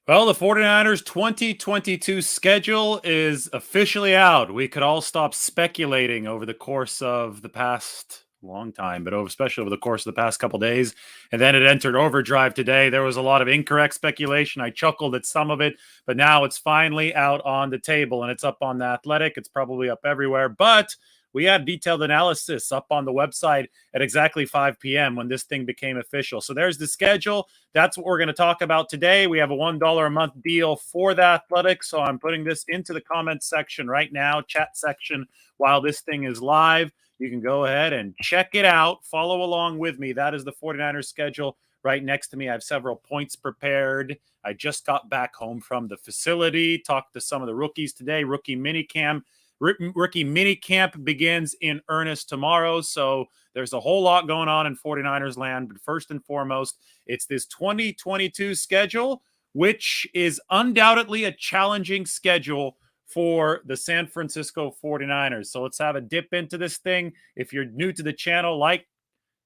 Well, the 49ers 2022 schedule is officially out. We could all stop speculating over the course of the past long time, but especially over the course of the past couple days. And then it entered overdrive today. There was a lot of incorrect speculation. I chuckled at some of it, but now it's finally out on the table and it's up on The Athletic. It's probably up everywhere, but we had detailed analysis up on the website at exactly 5 p.m. when this thing became official. So there's the schedule. That's what we're going to talk about today. We have a $1 a month deal for The Athletic. So I'm putting this into the comments section right now, chat section, while this thing is live. You can go ahead and check it out. Follow along with me. That is the 49ers schedule right next to me. I have several points prepared. I just got back home from the facility, talked to some of the rookies today, rookie minicamp. Rookie minicamp begins in earnest tomorrow. So there's a whole lot going on in 49ers land. But first and foremost, it's this 2022 schedule, which is undoubtedly a challenging schedule for the San Francisco 49ers. So let's have a dip into this thing. If you're new to the channel, like,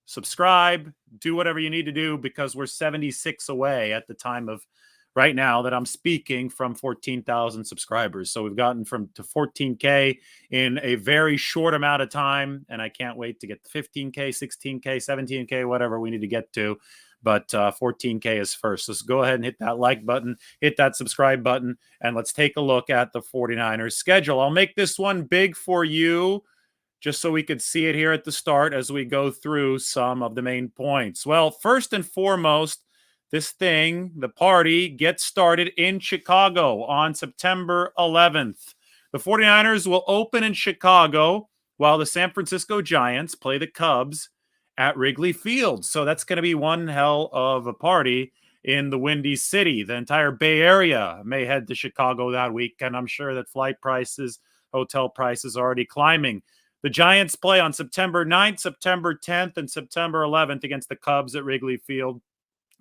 subscribe, do whatever you need to do, because we're 76 away at the time of right now that I'm speaking from 14,000 subscribers. So we've gotten to 14K in a very short amount of time, and I can't wait to get to 15K, 16K, 17K, whatever we need to get to. But 14K is first. So go ahead and hit that like button, hit that subscribe button, and let's take a look at the 49ers schedule. I'll make this one big for you just so we could see it here at the start as we go through some of the main points. Well, first and foremost, the party gets started in Chicago on September 11th. The 49ers will open in Chicago while the San Francisco Giants play the Cubs at Wrigley Field. So that's going to be one hell of a party in the Windy City. The entire Bay Area may head to Chicago that week, and I'm sure that flight prices, hotel prices are already climbing. The Giants play on September 9th, September 10th, and September 11th against the Cubs at Wrigley Field.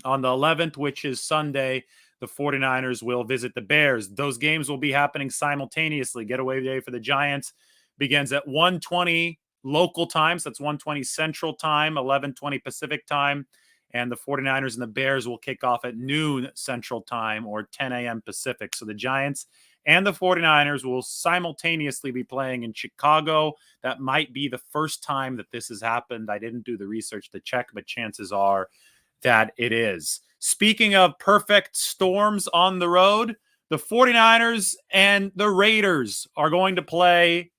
On the 11th, which is Sunday, the 49ers will visit the Bears. Those games will be happening simultaneously. Getaway day for the Giants begins at 1:20 local time. So that's 1:20 Central Time, 11:20 Pacific Time. And the 49ers and the Bears will kick off at noon Central Time or 10 a.m. Pacific. So the Giants and the 49ers will simultaneously be playing in Chicago. That might be the first time that this has happened. I didn't do the research to check, but chances are that it is. Speaking of perfect storms on the road, the 49ers and the Raiders are going to play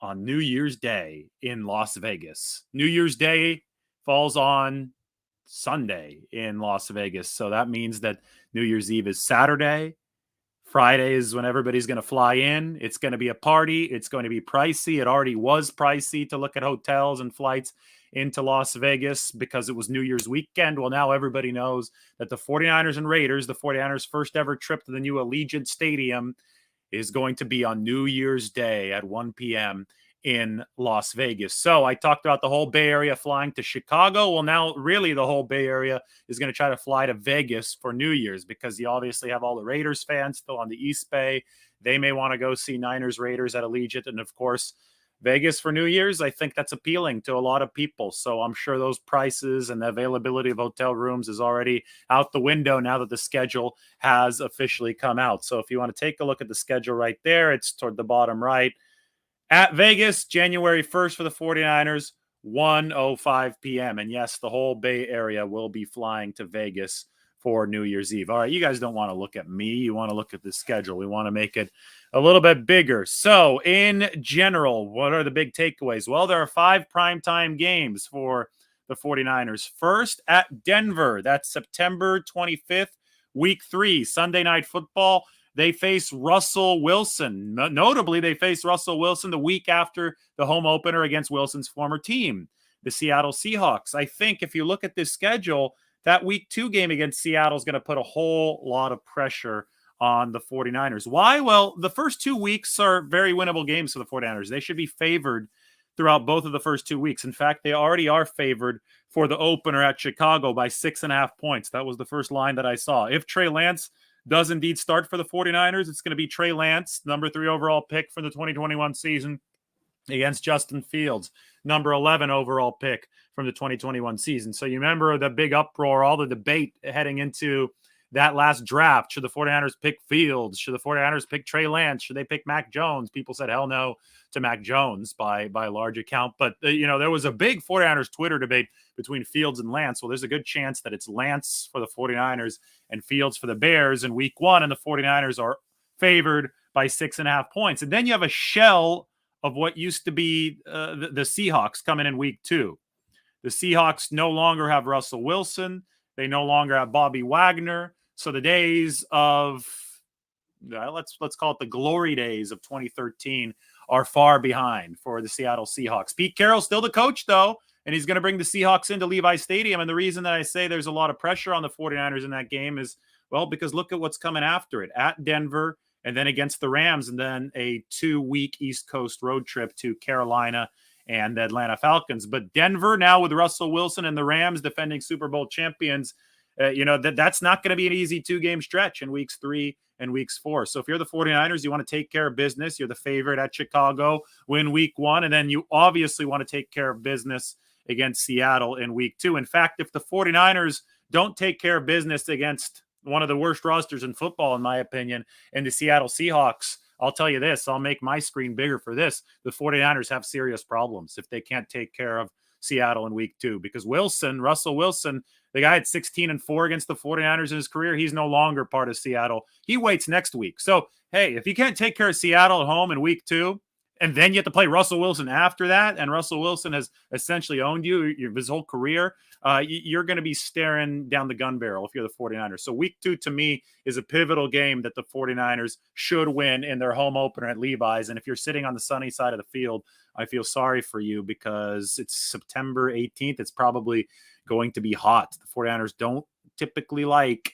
on New Year's Day in Las Vegas. New Year's Day falls on Sunday in Las Vegas. So that means that New Year's Eve is Saturday. Friday is when everybody's going to fly in. It's going to be a party. It's going to be pricey. It already was pricey to look at hotels and flights into Las Vegas because it was New Year's weekend. Well, now everybody knows that the 49ers and Raiders, the 49ers' first ever trip to the new Allegiant Stadium, is going to be on New Year's Day at 1 p.m. in Las Vegas. So I talked about the whole Bay Area flying to Chicago. Well, now really the whole Bay Area is going to try to fly to Vegas for New Year's because you obviously have all the Raiders fans still on the East Bay. They may want to go see Niners Raiders at Allegiant. And of course, Vegas for New Year's, I think that's appealing to a lot of people. So I'm sure those prices and the availability of hotel rooms is already out the window now that the schedule has officially come out. So if you want to take a look at the schedule right there, it's toward the bottom right. At Vegas, January 1st for the 49ers, 1:05 p.m. And yes, the whole Bay Area will be flying to Vegas for New Year's Eve. All right, you guys don't want to look at me. You want to look at the schedule. We want to make it a little bit bigger. So in general, what are the big takeaways? Well, there are 5 primetime games for the 49ers. First at Denver, that's September 25th, week 3, Sunday Night Football. They face Russell Wilson. Notably, they face Russell Wilson the week after the home opener against Wilson's former team, the Seattle Seahawks. I think if you look at this schedule, that week 2 game against Seattle is going to put a whole lot of pressure on the 49ers. Why? Well, the first 2 weeks are very winnable games for the 49ers. They should be favored throughout both of the first 2 weeks. In fact, they already are favored for the opener at Chicago by 6.5 points. That was the first line that I saw. If Trey Lance does indeed start for the 49ers, it's going to be Trey Lance, number 3 overall pick for the 2021 season, against Justin Fields, number 11 overall pick from the 2021 season. So you remember the big uproar, all the debate heading into that last draft. Should the 49ers pick Fields? Should the 49ers pick Trey Lance? Should they pick Mac Jones? People said hell no to Mac Jones by a large account. But, there was a big 49ers Twitter debate between Fields and Lance. Well, there's a good chance that it's Lance for the 49ers and Fields for the Bears in week 1, and the 49ers are favored by 6.5 points. And then you have a shell of what used to be the Seahawks coming in week 2. The Seahawks no longer have Russell Wilson. They no longer have Bobby Wagner. So the days of, let's call it the glory days of 2013 are far behind for the Seattle Seahawks. Pete Carroll's still the coach, though, and he's going to bring the Seahawks into Levi Stadium. And the reason that I say there's a lot of pressure on the 49ers in that game is, well, because look at what's coming after it. At Denver, and then against the Rams, and then a 2-week East Coast road trip to Carolina and the Atlanta Falcons. But Denver now with Russell Wilson and the Rams defending Super Bowl champions, that's not going to be an easy 2-game stretch in weeks 3 and weeks 4. So if you're the 49ers, you want to take care of business. You're the favorite at Chicago, win week 1, and then you obviously want to take care of business against Seattle in week 2. In fact, if the 49ers don't take care of business against one of the worst rosters in football, in my opinion, and the Seattle Seahawks, I'll tell you this, I'll make my screen bigger for this. The 49ers have serious problems if they can't take care of Seattle in week 2, because Russell Wilson, the guy had 16-4 against the 49ers in his career. He's no longer part of Seattle. He waits next week. So, hey, if you can't take care of Seattle at home in week 2, and then you have to play Russell Wilson after that, and Russell Wilson has essentially owned you his whole career, you're going to be staring down the gun barrel if you're the 49ers. So week 2, to me, is a pivotal game that the 49ers should win in their home opener at Levi's. And if you're sitting on the sunny side of the field, I feel sorry for you because it's September 18th. It's probably going to be hot. The 49ers don't typically like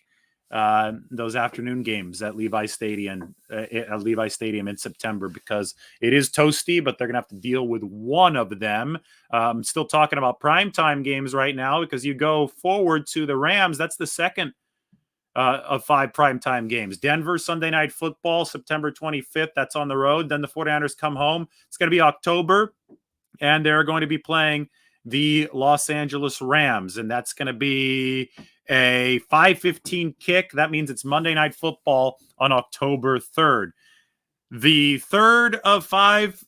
those afternoon games at Levi Stadium in September because it is toasty, but they're going to have to deal with one of them. I'm still talking about primetime games right now because you go forward to the Rams. That's the second of 5 primetime games. Denver, Sunday Night Football, September 25th. That's on the road. Then the 49ers come home. It's going to be October, and they're going to be playing the Los Angeles Rams, and that's going to be a 5:15 kick. That means it's Monday Night Football on October 3rd. The third of 5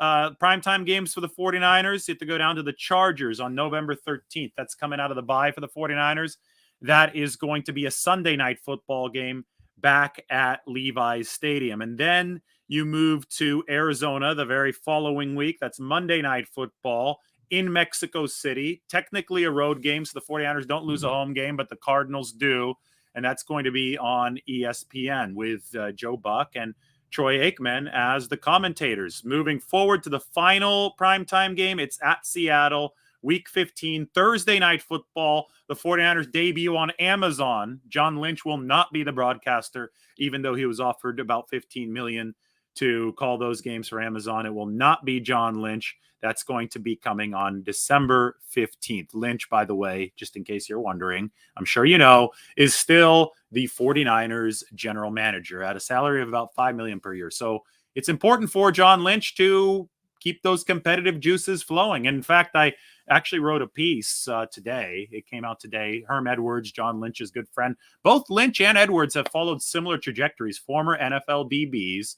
primetime games for the 49ers. You have to go down to the Chargers on November 13th. That's coming out of the bye for the 49ers. That is going to be a Sunday Night Football game back at Levi's Stadium. And then you move to Arizona the very following week. That's Monday Night Football in Mexico City. Technically a road game, so the 49ers don't lose a home game, but the Cardinals do. And that's going to be on ESPN with Joe Buck and Troy Aikman as the commentators. Moving forward to the final primetime game, it's at Seattle, Week 15, Thursday Night Football. The 49ers debut on Amazon. John Lynch will not be the broadcaster, even though he was offered about $15 million to call those games for Amazon. It will not be John Lynch. That's going to be coming on December 15th. Lynch, by the way, just in case you're wondering, I'm sure you know, is still the 49ers general manager at a salary of about $5 million per year. So it's important for John Lynch to keep those competitive juices flowing. In fact, I actually wrote a piece today. It came out today. Herm Edwards, John Lynch's good friend. Both Lynch and Edwards have followed similar trajectories. Former NFL DBs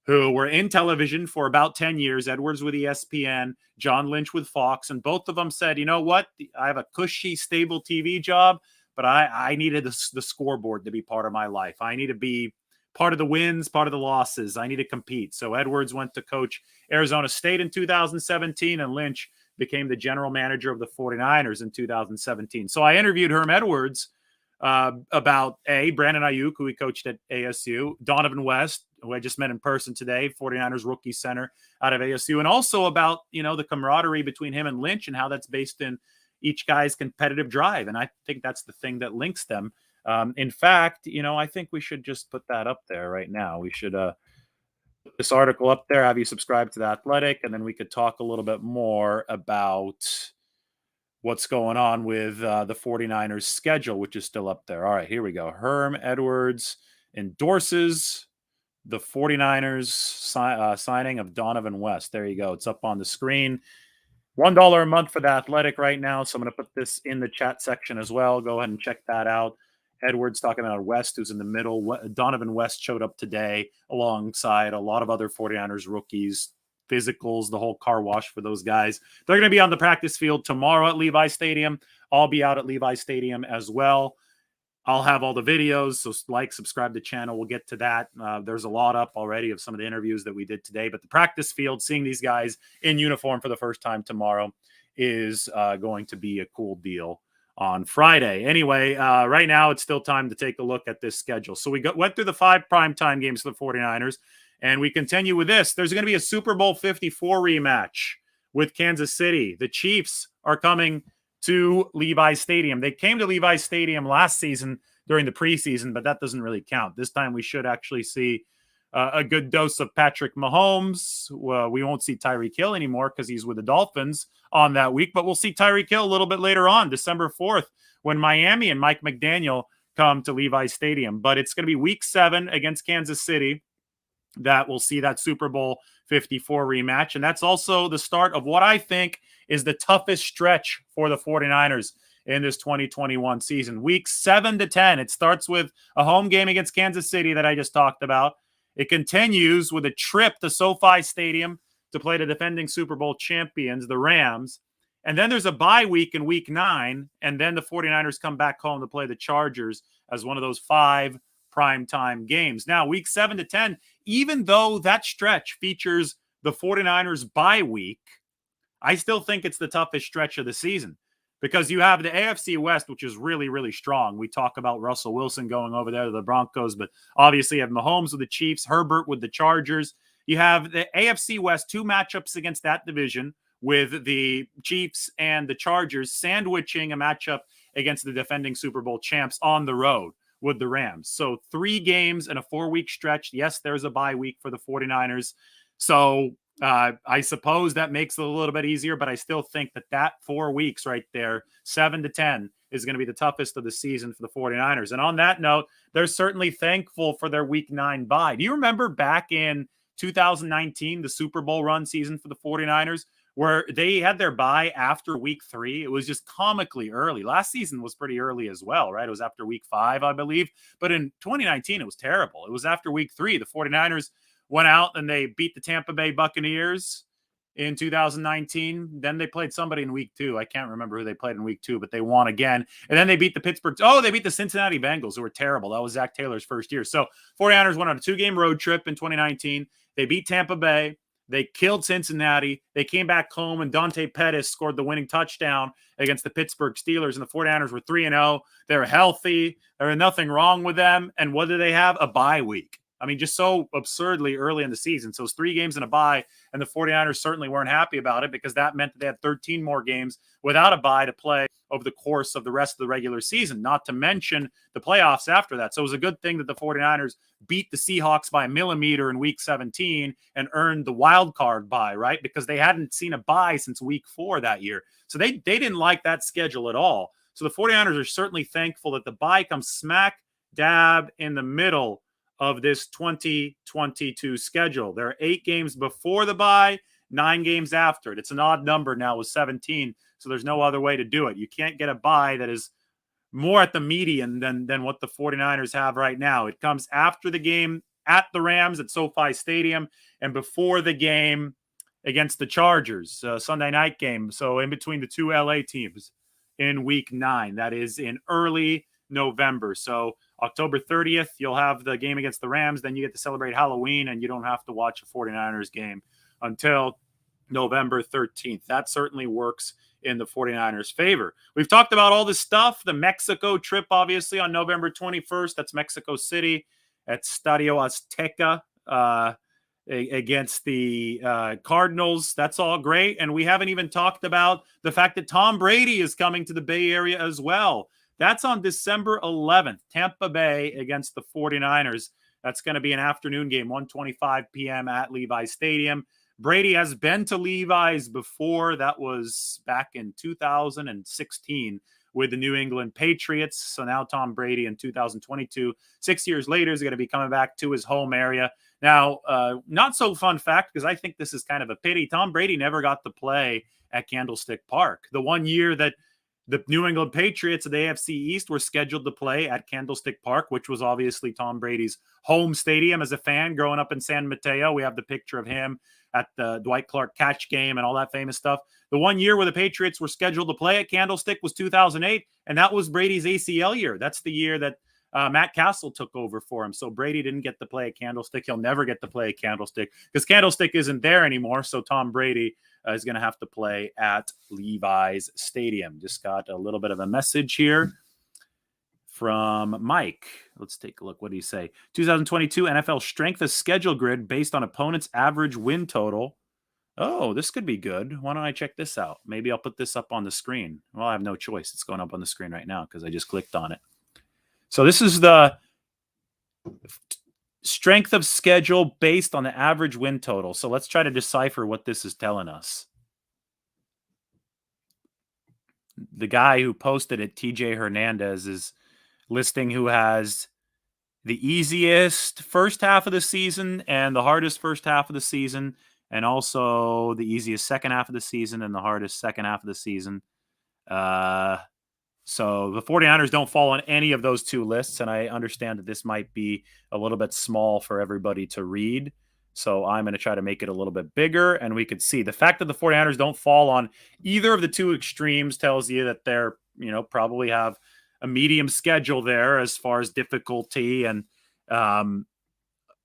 who were in television for about 10 years, Edwards with ESPN, John Lynch with Fox, and both of them said, you know what, I have a cushy, stable TV job, but I needed the scoreboard to be part of my life. I need to be part of the wins, part of the losses. I need to compete. So Edwards went to coach Arizona State in 2017, and Lynch became the general manager of the 49ers in 2017. So I interviewed Herm Edwards about Brandon Ayuk, who he coached at ASU, Donovan West, who I just met in person today, 49ers rookie center out of ASU, and also about, the camaraderie between him and Lynch and how that's based in each guy's competitive drive. And I think that's the thing that links them. In fact, I think we should just put that up there right now. We should put this article up there, have you subscribe to The Athletic, and then we could talk a little bit more about what's going on with the 49ers schedule, which is still up there. All right, here we go. Herm Edwards endorses the 49ers signing of Donovan West. There you go. It's up on the screen. $1 a month for The Athletic right now. So I'm going to put this in the chat section as well. Go ahead and check that out. Edwards talking about West, who's in the middle. Donovan West showed up today alongside a lot of other 49ers rookies, physicals, the whole car wash for those guys. They're going to be on the practice field tomorrow at Levi Stadium. I'll be out at Levi Stadium as well. I'll have all the videos, so like, subscribe to the channel. We'll get to that. There's a lot up already of some of the interviews that we did today, but the practice field, seeing these guys in uniform for the first time tomorrow is going to be a cool deal on Friday. Anyway, right now it's still time to take a look at this schedule. So we went through the 5 primetime games for the 49ers, and we continue with this. There's going to be a Super Bowl 54 rematch with Kansas City. The Chiefs are coming to Levi Stadium. They came to Levi Stadium last season during the preseason, but that doesn't really count. This time we should actually see a good dose of Patrick Mahomes. We won't see Tyreek Hill anymore because he's with the Dolphins on that week, but we'll see Tyreek Hill a little bit later on, December 4th, when Miami and Mike McDaniel come to Levi Stadium. But it's going to be week 7 against Kansas City that we'll see that Super Bowl 54 rematch. And that's also the start of what I think is the toughest stretch for the 49ers in this 2021 season. Week 7 to 10, it starts with a home game against Kansas City that I just talked about. It continues with a trip to SoFi Stadium to play the defending Super Bowl champions, the Rams. And then there's a bye week in week 9, and then the 49ers come back home to play the Chargers as one of those 5 primetime games. Now, week 7 to 10, even though that stretch features the 49ers bye week, I still think it's the toughest stretch of the season because you have the AFC West, which is really, really strong. We talk about Russell Wilson going over there to the Broncos, but obviously you have Mahomes with the Chiefs, Herbert with the Chargers. You have the AFC West, 2 matchups against that division with the Chiefs and the Chargers, sandwiching a matchup against the defending Super Bowl champs on the road with the Rams. So 3 games in a 4-week stretch. Yes, there's a bye week for the 49ers. So I suppose that makes it a little bit easier, but I still think that 4 weeks right there, 7 to 10, is going to be the toughest of the season for the 49ers. And on that note, they're certainly thankful for their week 9 bye. Do you remember back in 2019, the Super Bowl run season for the 49ers, where they had their bye after week 3? It was just comically early. Last season was pretty early as well, right? It was after week 5, I believe. But in 2019, it was terrible. It was after week 3. The 49ers went out and they beat the Tampa Bay Buccaneers in 2019. Then they played somebody in week 2. I can't remember who they played in week 2, but they won again. And then they beat the they beat the Cincinnati Bengals, who were terrible. That was Zach Taylor's first year. So 49ers went on a 2-game road trip in 2019. They beat Tampa Bay. They killed Cincinnati. They came back home, and Dante Pettis scored the winning touchdown against the Pittsburgh Steelers, and the 49ers were 3-0. They were healthy. There was nothing wrong with them. And what did they have? A bye week. I mean, just so absurdly early in the season. So it's 3 games and a bye, and the 49ers certainly weren't happy about it because that meant that they had 13 more games without a bye to play over the course of the rest of the regular season, not to mention the playoffs after that. So it was a good thing that the 49ers beat the Seahawks by a millimeter in week 17 and earned the wild card bye, right? Because they hadn't seen a bye since week 4 that year. So they didn't like that schedule at all. So the 49ers are certainly thankful that the bye comes smack dab in the middle of this 2022 schedule. There are 8 games before the bye, 9 games after it. It's an odd number now with 17, so there's no other way to do it. You can't get a bye that is more at the median than what the 49ers have right now. It comes after the game at the Rams at SoFi Stadium and before the game against the Chargers, Sunday night game. So in between the 2 LA teams in week 9. That is in early November. So October 30th, you'll have the game against the Rams. Then you get to celebrate Halloween, and you don't have to watch a 49ers game until November 13th. That certainly works in the 49ers' favor. We've talked about all this stuff. The Mexico trip, obviously, on November 21st. That's Mexico City at Stadio Azteca against the Cardinals. That's all great. And we haven't even talked about the fact that Tom Brady is coming to the Bay Area as well. That's on December 11th, Tampa Bay against the 49ers. That's going to be an afternoon game, 1:25 p.m. at Levi Stadium. Brady has been to Levi's before. That was back in 2016 with the New England Patriots. So now Tom Brady in 2022, 6 years later, is going to be coming back to his home area. Now, not so fun fact, because I think this is kind of a pity. Tom Brady never got to play at Candlestick Park. The one year that The New England Patriots of the AFC East were scheduled to play at Candlestick Park, which was obviously Tom Brady's home stadium. As a fan growing up in San Mateo, we have the picture of him at the Dwight Clark catch game and all that famous stuff. The one year where the Patriots were scheduled to play at Candlestick was 2008, and that was Brady's ACL year. That's the year that Matt Castle took over for him. So Brady didn't get to play at Candlestick. He'll never get to play at Candlestick because Candlestick isn't there anymore. So Tom Brady is going to have to play at Levi's Stadium. Just got a little bit of a message here from Mike. Let's take a look. What do you say? 2022 NFL strength of schedule grid based on opponent's average win total. Oh, this could be good. Why don't I check this out? Maybe I'll put this up on the screen. Well, I have no choice. It's going up on the screen right now because I just clicked on it. So this is the strength of schedule based on the average win total. So let's try to decipher what this is telling us. The guy who posted it, TJ Hernandez, is listing who has the easiest first half of the season and the hardest first half of the season, and also the easiest second half of the season and the hardest second half of the season. So the 49ers don't fall on any of those two lists, and I understand that this might be a little bit small for everybody to read. So I'm going to try to make it a little bit bigger, and we could see the fact that the 49ers don't fall on either of the two extremes tells you that they're, probably have a medium schedule there as far as difficulty and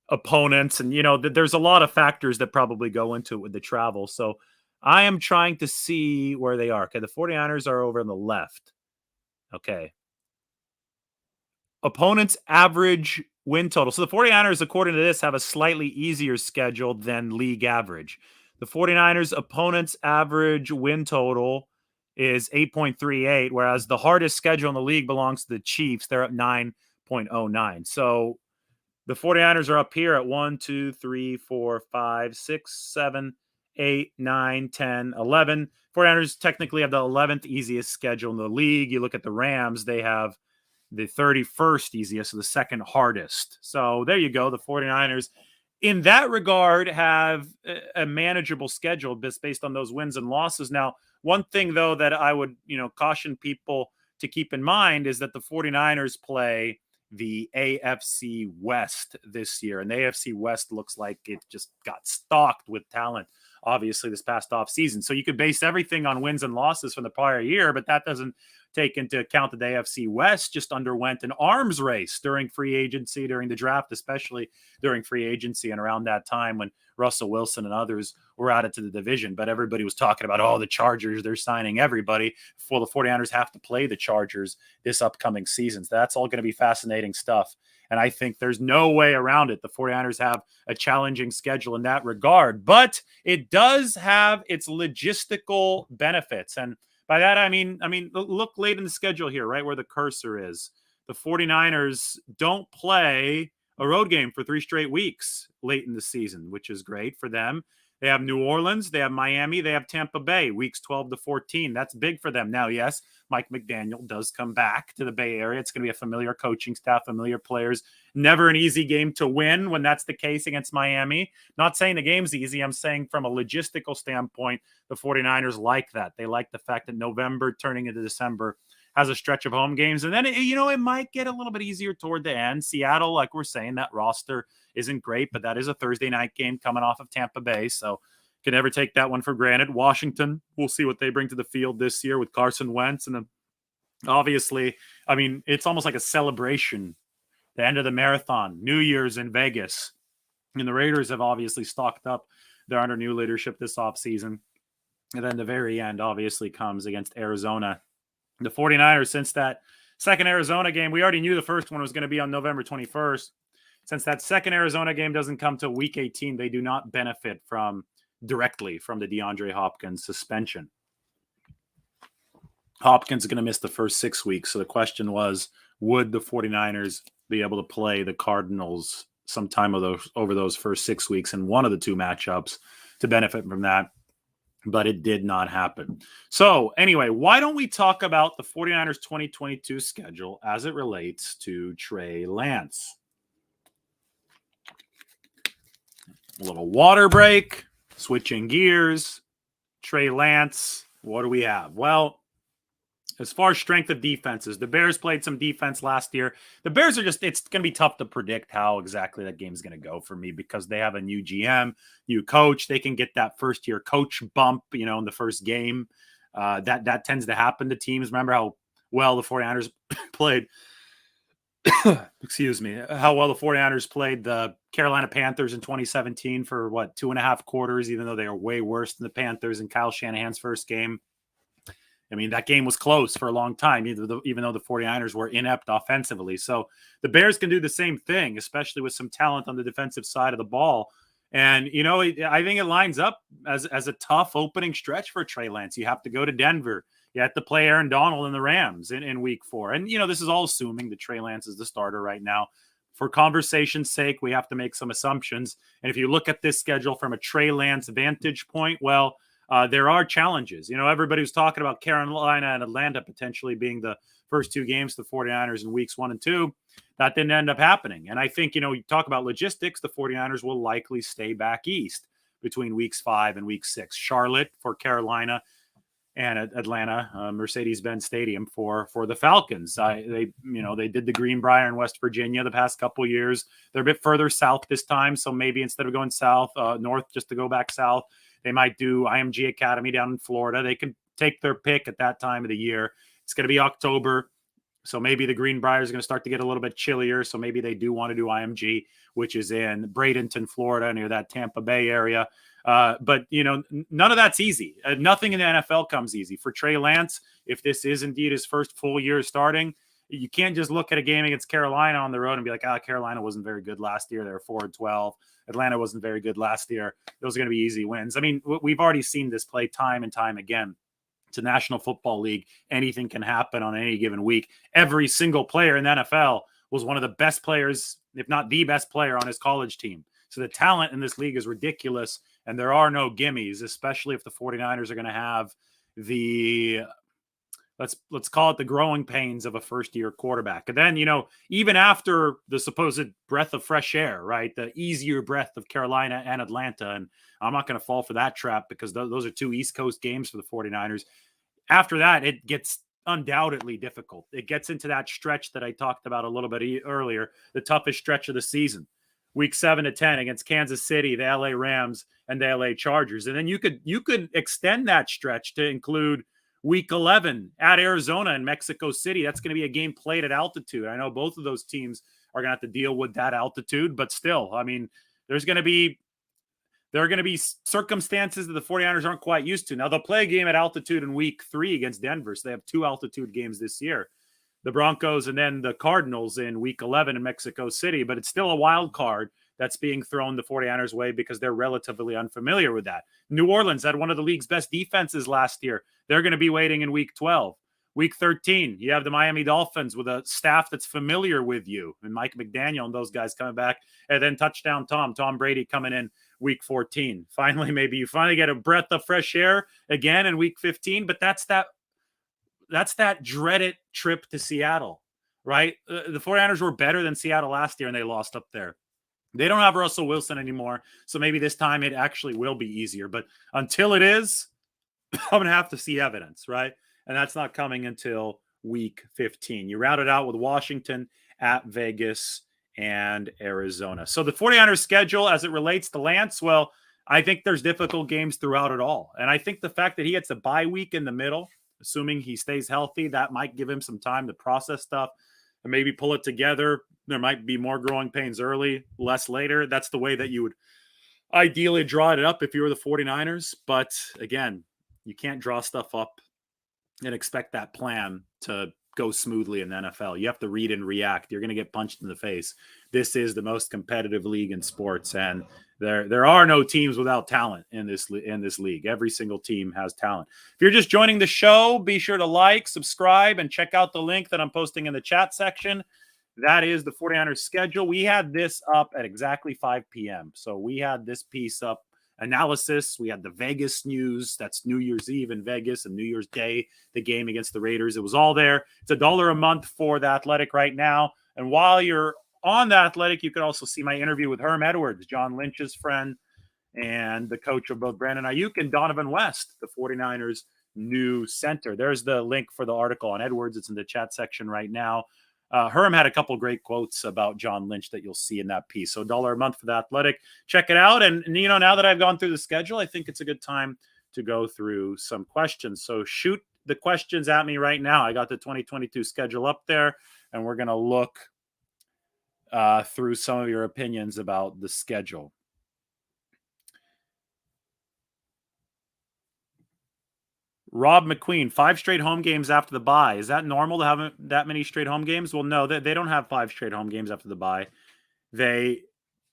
opponents. And, there's a lot of factors that probably go into it with the travel. So I am trying to see where they are. Okay, the 49ers are over on the left. Okay. Opponent's average win total. So the 49ers, according to this, have a slightly easier schedule than league average. The 49ers' opponent's average win total is 8.38, whereas the hardest schedule in the league belongs to the Chiefs. They're at 9.09. So the 49ers are up here at 1, 2, 3, 4, 5, 6, 7, 8, 9, 10, 11. 49ers technically have the 11th easiest schedule in the league. You look at the Rams, they have the 31st easiest, so the second hardest. So there you go. The 49ers, in that regard, have a manageable schedule based on those wins and losses. Now, one thing, though, that I would, caution people to keep in mind is that the 49ers play the AFC West this year. And the AFC West looks like it just got stocked with talent, obviously, this past off season. So you could base everything on wins and losses from the prior year, but that doesn't take into account that the AFC West just underwent an arms race during free agency, during the draft, especially during free agency and around that time when Russell Wilson and others were added to the division. But everybody was talking about, the Chargers, they're signing everybody. Well, the 49ers have to play the Chargers this upcoming season. So that's all going to be fascinating stuff. And I think there's no way around it. The 49ers have a challenging schedule in that regard, but it does have its logistical benefits. And by that, I mean, look late in the schedule here, right where the cursor is. The 49ers don't play a road game for 3 straight weeks late in the season, which is great for them. They have New Orleans, they have Miami, they have Tampa Bay, weeks 12 to 14. That's big for them. Now, yes, Mike McDaniel does come back to the Bay Area. It's going to be a familiar coaching staff, familiar players. Never an easy game to win when that's the case against Miami. Not saying the game's easy. I'm saying from a logistical standpoint, the 49ers like that. They like the fact that November turning into December has a stretch of home games. And then, it might get a little bit easier toward the end. Seattle, like we're saying, that roster isn't great, but that is a Thursday night game coming off of Tampa Bay. So can never take that one for granted. Washington, we'll see what they bring to the field this year with Carson Wentz. And then obviously, it's almost like a celebration. The end of the marathon, New Year's in Vegas. And the Raiders have obviously stocked up. They're under new leadership this offseason. And then the very end obviously comes against Arizona. The 49ers, since that second Arizona game, we already knew the first one was going to be on November 21st. Since that second Arizona game doesn't come till week 18, they do not benefit directly from the DeAndre Hopkins suspension. Hopkins is going to miss the first 6 weeks. So the question was, would the 49ers be able to play the Cardinals sometime over those first 6 weeks in one of the two matchups to benefit from that? But it did not happen. So anyway, why don't we talk about the 49ers 2022 schedule as it relates to Trey Lance? A little water break, switching gears. Trey Lance, what do we have? Well, As far as strength of defenses, the Bears played some defense last year. The Bears are just, it's going to be tough to predict how exactly that game's going to go for me because they have a new GM, new coach. They can get that first year coach bump, in the first game. That tends to happen to teams. Remember how well the 49ers played, excuse me, how well the 49ers played the Carolina Panthers in 2017 for 2.5 quarters, even though they are way worse than the Panthers in Kyle Shanahan's first game. I mean, that game was close for a long time, even though the 49ers were inept offensively. So the Bears can do the same thing, especially with some talent on the defensive side of the ball. And, I think it lines up as a tough opening stretch for Trey Lance. You have to go to Denver. You have to play Aaron Donald and the Rams in week 4. And, this is all assuming that Trey Lance is the starter right now. For conversation's sake, we have to make some assumptions. And if you look at this schedule from a Trey Lance vantage point, well, there are challenges. Everybody was talking about Carolina and Atlanta potentially being the first 2 games to the 49ers in weeks 1 and 2. That didn't end up happening. And I think, you talk about logistics, the 49ers will likely stay back east between weeks 5 and week 6. Charlotte for Carolina and Atlanta, Mercedes-Benz Stadium for the Falcons. They did the Greenbrier in West Virginia the past couple of years. They're a bit further south this time. So maybe instead of going north, just to go back south, they might do IMG Academy down in Florida. They can take their pick at that time of the year. It's going to be October. So maybe the Greenbrier is going to start to get a little bit chillier. So maybe they do want to do IMG, which is in Bradenton, Florida, near that Tampa Bay area. But, none of that's easy. Nothing in the NFL comes easy. For Trey Lance, if this is indeed his first full year starting, you can't just look at a game against Carolina on the road and be like, Carolina wasn't very good last year. They were 4-12. Atlanta wasn't very good last year. Those are going to be easy wins. I mean, we've already seen this play time and time again. It's a National Football League. Anything can happen on any given week. Every single player in the NFL was one of the best players, if not the best player on his college team. So the talent in this league is ridiculous, and there are no gimmies, especially if the 49ers are going to have the let's call it the growing pains of a first-year quarterback. And then, even after the supposed breath of fresh air, right, the easier breath of Carolina and Atlanta, and I'm not going to fall for that trap because those are 2 East Coast games for the 49ers. After that, it gets undoubtedly difficult. It gets into that stretch that I talked about a little bit earlier, the toughest stretch of the season. Week 7 to 10 against Kansas City, the LA Rams, and the LA Chargers. And then you could extend that stretch to include Week 11 at Arizona and Mexico City. That's going to be a game played at altitude. I know both of those teams are going to have to deal with that altitude, but still, I mean, there are going to be circumstances that the 49ers aren't quite used to. Now, they'll play a game at altitude in week 3 against Denver, so they have 2 altitude games this year. The Broncos and then the Cardinals in week 11 in Mexico City, but it's still a wild card that's being thrown the 49ers way because they're relatively unfamiliar with that. New Orleans had one of the league's best defenses last year. They're going to be waiting in week 12. Week 13, you have the Miami Dolphins with a staff that's familiar with you, and Mike McDaniel and those guys coming back. And then touchdown Tom Brady coming in week 14. Finally, maybe you finally get a breath of fresh air again in week 15, but that's that dreaded trip to Seattle, right? The 49ers were better than Seattle last year, and they lost up there. They don't have Russell Wilson anymore, so maybe this time it actually will be easier. But until it is, I'm going to have to see evidence, right? And that's not coming until week 15. You route it out with Washington, at Vegas, and Arizona. So the 49ers schedule as it relates to Lance, well, I think there's difficult games throughout it all. And I think the fact that he gets a bye week in the middle, assuming he stays healthy, that might give him some time to process stuff and maybe pull it together. There might be more growing pains early, less later. That's the way that you would ideally draw it up if you were the 49ers. But again, you can't draw stuff up and expect that plan to go smoothly in the NFL. You have to read and react. You're going to get punched in the face. This is the most competitive league in sports, and there are no teams without talent in this league. Every single team has talent. If you're just joining the show, be sure to like, subscribe, and check out the link that I'm posting in the chat section. That is the 49ers schedule. We had this up at exactly 5 p.m. So we had this piece up, analysis. We had the Vegas news. That's New Year's Eve in Vegas and New Year's Day, the game against the Raiders. It was all there. It's $1 a month for The Athletic right now. And while you're on The Athletic, you can also see my interview with Herm Edwards, John Lynch's friend and the coach of both Brandon Ayuk and Donovan West, the 49ers new center. There's the link for the article on Edwards. It's in the chat section right now. Herm had a couple great quotes about John Lynch that you'll see in that piece. So $1 a month for the Athletic. Check it out. And, now that I've gone through the schedule, I think it's a good time to go through some questions. So shoot the questions at me right now. I got the 2022 schedule up there, and we're going to look through some of your opinions about the schedule. Rob Mcqueen, 5 straight home games after the bye. Is that normal to have that many straight home games? Well, no, they don't have 5 straight home games after the bye. They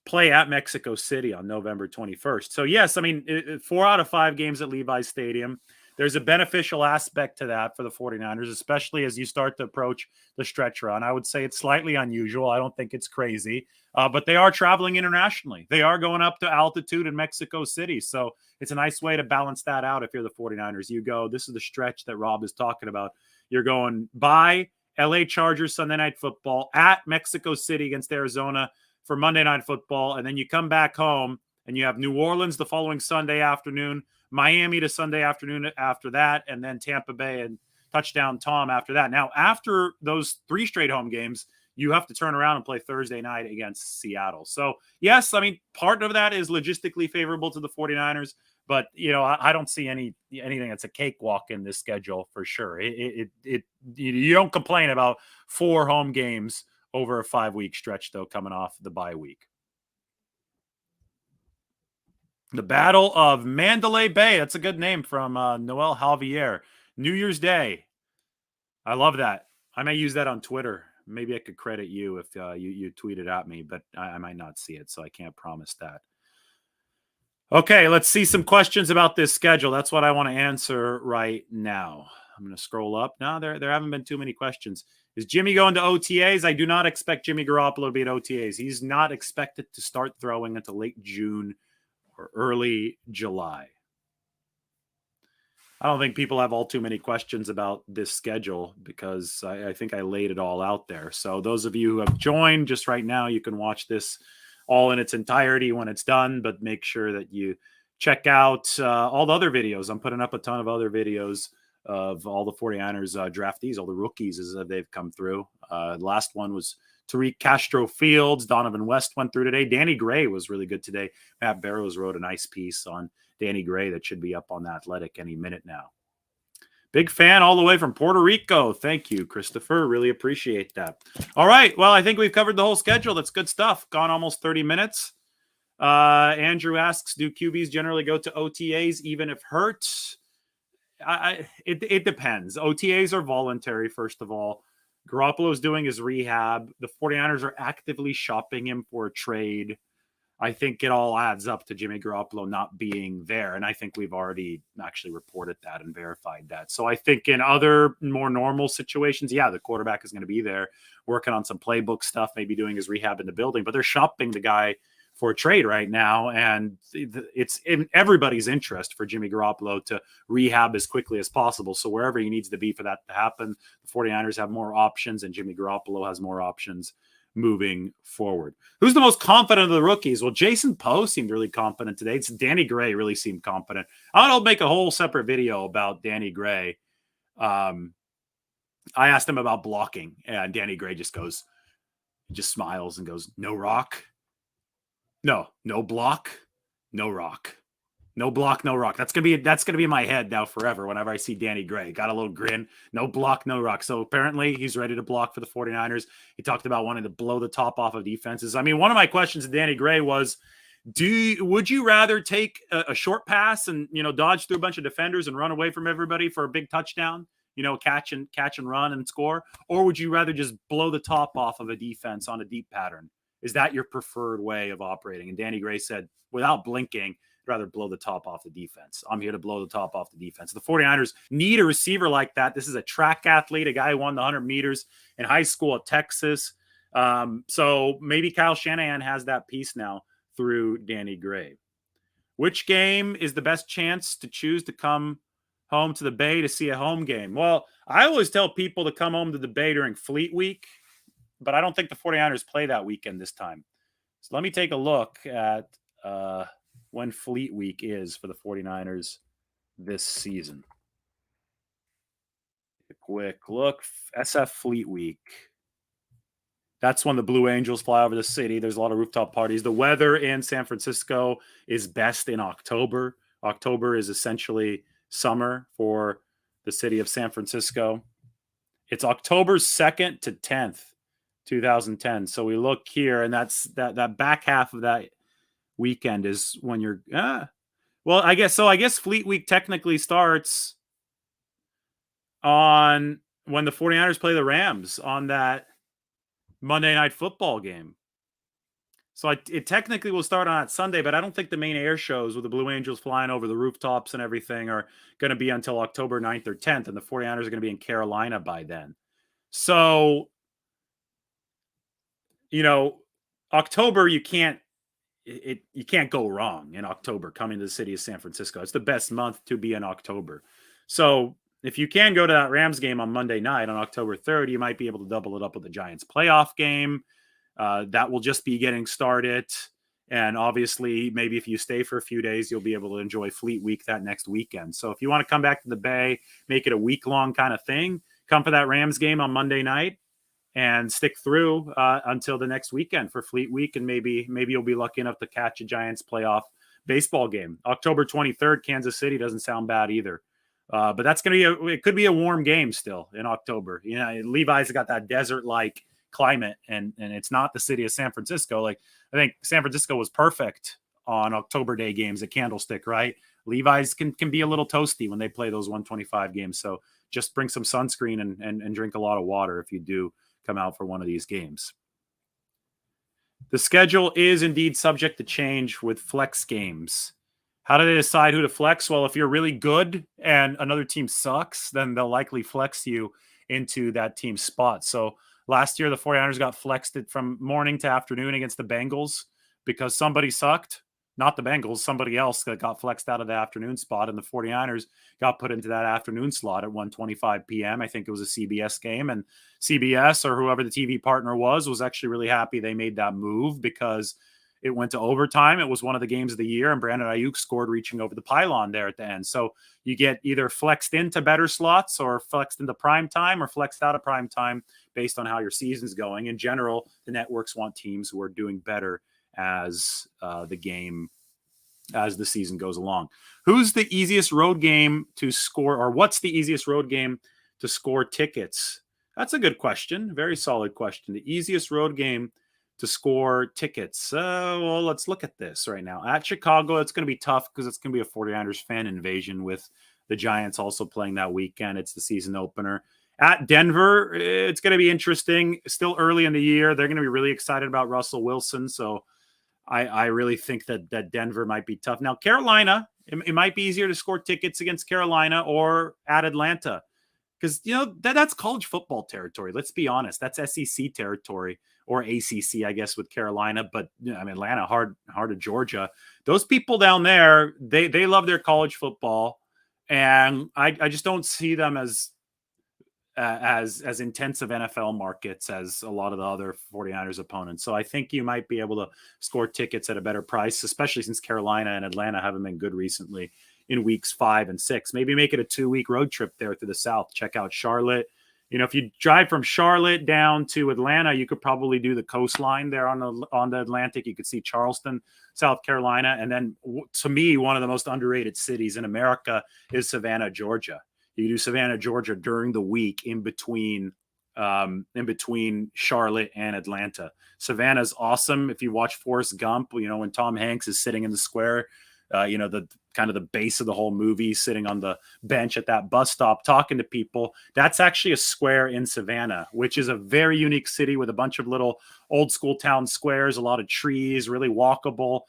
play at Mexico City on November 21st. So, yes, I mean, 4 out of 5 games at Levi's Stadium. There's a beneficial aspect to that for the 49ers, especially as you start to approach the stretch run. I would say it's slightly unusual. I don't think it's crazy, but they are traveling internationally. They are going up to altitude in Mexico City. So it's a nice way to balance that out if you're the 49ers. You go, this is the stretch that Rob is talking about. You're going by LA Chargers Sunday Night Football, at Mexico City against Arizona for Monday Night Football, and then you come back home and you have New Orleans the following Sunday afternoon, Miami to Sunday afternoon after that, and then Tampa Bay and touchdown Tom after that. Now, after those 3 straight home games, you have to turn around and play Thursday night against Seattle. So, yes, I mean, part of that is logistically favorable to the 49ers, but, I don't see anything that's a cakewalk in this schedule for sure. You don't complain about 4 home games over a 5-week stretch, though, coming off the bye week. The Battle of Mandalay Bay. That's a good name from Noel Javier. New Year's Day. I love that. I may use that on Twitter. Maybe I could credit you if you tweet it at me, but I might not see it, so I can't promise that. Okay, let's see some questions about this schedule. That's what I want to answer right now. I'm going to scroll up. No, there haven't been too many questions. Is Jimmy going to OTAs? I do not expect Jimmy Garoppolo to be at OTAs. He's not expected to start throwing until late June or early July. I don't think people have all too many questions about this schedule because I think I laid it all out there. So those of you who have joined just right now, you can watch this all in its entirety when it's done, but make sure that you check out all the other videos. I'm putting up a ton of other videos of all the 49ers draftees, all the rookies as they've come through. The last one was Tariq Castro Fields. Donovan West went through today. Danny Gray was really good today. Matt Barrows wrote a nice piece on Danny Gray that should be up on the Athletic any minute now. Big fan all the way from Puerto Rico. Thank you, Christopher. Really appreciate that. All right. Well, I think we've covered the whole schedule. That's good stuff. Gone almost 30 minutes. Andrew asks, do QBs generally go to OTAs even if hurt? It depends. OTAs are voluntary, first of all. Garoppolo's doing his rehab. The 49ers are actively shopping him for a trade. I think it all adds up to Jimmy Garoppolo not being there. And I think we've already actually reported that and verified that. So I think in other more normal situations, yeah, the quarterback is going to be there working on some playbook stuff, maybe doing his rehab in the building, but they're shopping the guy for a trade right now. And it's in everybody's interest for Jimmy Garoppolo to rehab as quickly as possible. So wherever he needs to be for that to happen, the 49ers have more options and Jimmy Garoppolo has more options moving forward. Who's the most confident of the rookies? Well, Jason Poe seemed really confident today. It's Danny Gray really seemed confident. I'll make a whole separate video about Danny Gray. I asked him about blocking, and Danny Gray just smiles and goes, no rock. No block, no rock. No block, no rock. That's gonna be in my head now forever whenever I see Danny Gray. Got a little grin. No block, no rock. So apparently he's ready to block for the 49ers. He talked about wanting to blow the top off of defenses. I mean, one of my questions to Danny Gray was, would you rather take a short pass and dodge through a bunch of defenders and run away from everybody for a big touchdown? Catch and run and score, or would you rather just blow the top off of a defense on a deep pattern? Is that your preferred way of operating? And Danny Gray said, without blinking, rather blow the top off the defense. I'm here to blow the top off the defense. The 49ers need a receiver like that. This is a track athlete, a guy who won the 100 meters in high school at Texas. So maybe Kyle Shanahan has that piece now through Danny Gray. Which game is the best chance to choose to come home to the Bay to see a home game? Well, I always tell people to come home to the Bay during Fleet Week, but I don't think the 49ers play that weekend this time. So let me take a look at when Fleet Week is for the 49ers this season. Quick look. SF Fleet Week. That's when the Blue Angels fly over the city. There's a lot of rooftop parties. The weather in San Francisco is best in October. October is essentially summer for the city of San Francisco. It's October 2nd to 10th, 2010. So we look here, and that's that back half of that weekend is when you're well, I guess so. I guess Fleet Week technically starts on when the 49ers play the Rams on that Monday Night Football game. So it technically will start on Sunday, but I don't think the main air shows with the Blue Angels flying over the rooftops and everything are going to be until October 9th or 10th, and the 49ers are going to be in Carolina by then. So, October, you can't go wrong in October coming to the city of San Francisco. It's the best month to be in October. So if you can go to that Rams game on Monday night on October 3rd, you might be able to double it up with the Giants playoff game. That will just be getting started. And obviously, maybe if you stay for a few days, you'll be able to enjoy Fleet Week that next weekend. So if you want to come back to the Bay, make it a week-long kind of thing, come for that Rams game on Monday night and stick through until the next weekend for Fleet Week. And maybe you'll be lucky enough to catch a Giants playoff baseball game. October 23rd, Kansas City doesn't sound bad either. But that's going to be it could be a warm game still in October. Levi's got that desert-like climate, and it's not the city of San Francisco. Like, I think San Francisco was perfect on October Day games at Candlestick, right? Levi's can be a little toasty when they play those 125 games. So just bring some sunscreen and drink a lot of water if you do come out for one of these games. The schedule is indeed subject to change with flex games. How do they decide who to flex? Well, if you're really good and another team sucks, then they'll likely flex you into that team's spot. So last year, the 49ers got flexed from morning to afternoon against the Bengals because somebody sucked. Not the Bengals, somebody else that got flexed out of the afternoon spot, and the 49ers got put into that afternoon slot at 1:25 p.m. I think it was a CBS game, and CBS or whoever the TV partner was actually really happy they made that move because it went to overtime. It was one of the games of the year, and Brandon Ayuk scored reaching over the pylon there at the end. So you get either flexed into better slots or flexed into prime time or flexed out of prime time based on how your season's going. In general, the networks want teams who are doing better as the season goes along. Who's the easiest road game to score, or what's the easiest road game to score tickets? That's a good question. Very solid question. The easiest road game to score tickets. Well, let's look at this right now. At Chicago, it's going to be tough because it's going to be a 49ers fan invasion with the Giants also playing that weekend. It's the season opener. At Denver, it's going to be interesting. Still early in the year. They're going to be really excited about Russell Wilson. So I really think that Denver might be tough. Now, Carolina, it might be easier to score tickets against Carolina or at Atlanta because, that's college football territory. Let's be honest. That's SEC territory or ACC, I guess, with Carolina. But, Atlanta, heart of Georgia. Those people down there, they love their college football. And I just don't see them as intensive NFL markets as a lot of the other 49ers opponents. So I think you might be able to score tickets at a better price, especially since Carolina and Atlanta haven't been good recently in weeks 5 and 6. Maybe make it a 2-week road trip there to the South. Check out Charlotte. If you drive from Charlotte down to Atlanta, you could probably do the coastline there on the Atlantic. You could see Charleston, South Carolina. And then to me, one of the most underrated cities in America is Savannah, Georgia. You do Savannah, Georgia during the week in between Charlotte and Atlanta. Savannah's awesome. If you watch Forrest Gump, when Tom Hanks is sitting in the square, the kind of the base of the whole movie, sitting on the bench at that bus stop talking to people. That's actually a square in Savannah, which is a very unique city with a bunch of little old school town squares, a lot of trees, really walkable.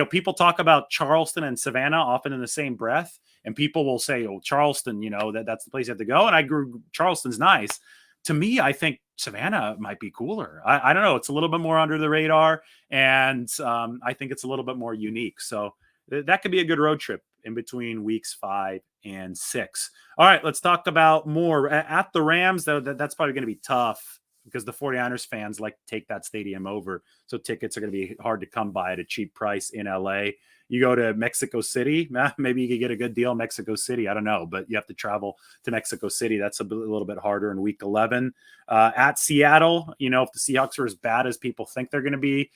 People talk about Charleston and Savannah often in the same breath. And people will say, "Oh, Charleston, that's the place you have to go." And Charleston's nice. To me, I think Savannah might be cooler. I don't know. It's a little bit more under the radar, and I think it's a little bit more unique. So that could be a good road trip in between weeks 5 and 6. All right, let's talk about more at the Rams. Though that's probably going to be tough. because the 49ers fans like to take that stadium over. So tickets are going to be hard to come by at a cheap price in LA. You go to Mexico City, maybe you could get a good deal in Mexico City. I don't know, but you have to travel to Mexico City. That's a little bit harder in week 11. At Seattle, if the Seahawks are as bad as people think they're going to be,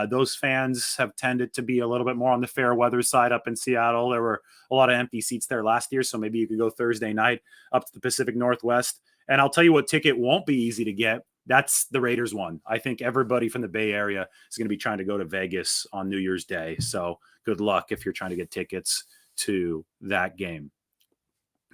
those fans have tended to be a little bit more on the fair weather side up in Seattle. There were a lot of empty seats there last year, so maybe you could go Thursday night up to the Pacific Northwest. And I'll tell you what ticket won't be easy to get. That's the Raiders one. I think everybody from the Bay Area is going to be trying to go to Vegas on New Year's Day. So good luck if you're trying to get tickets to that game.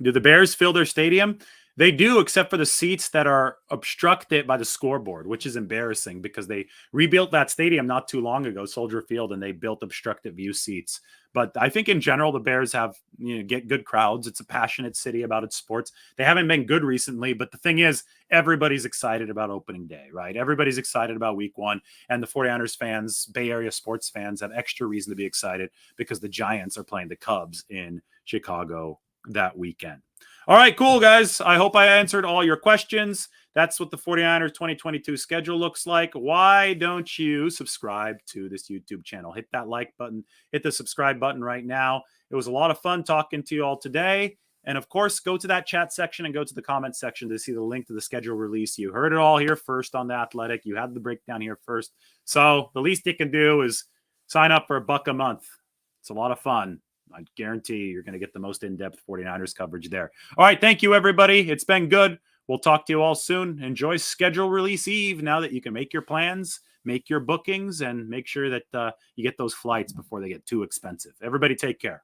Do the Bears fill their stadium? They do, except for the seats that are obstructed by the scoreboard, which is embarrassing because they rebuilt that stadium not too long ago, Soldier Field, and they built obstructed view seats. But I think in general, the Bears have, get good crowds. It's a passionate city about its sports. They haven't been good recently, but the thing is, everybody's excited about opening day, right? Everybody's excited about week 1, and the 49ers fans, Bay Area sports fans, have extra reason to be excited because the Giants are playing the Cubs in Chicago that weekend. All right, cool, guys. I hope I answered all your questions. That's what the 49ers 2022 schedule looks like. Why don't you subscribe to this YouTube channel? Hit that like button. Hit the subscribe button right now. It was a lot of fun talking to you all today. And, of course, go to that chat section and go to the comment section to see the link to the schedule release. You heard it all here first on The Athletic. You had the breakdown here first. So the least you can do is sign up for $1 a month. It's a lot of fun. I guarantee you're going to get the most in-depth 49ers coverage there. All right. Thank you, everybody. It's been good. We'll talk to you all soon. Enjoy schedule release eve now that you can make your plans, make your bookings, and make sure that you get those flights before they get too expensive. Everybody take care.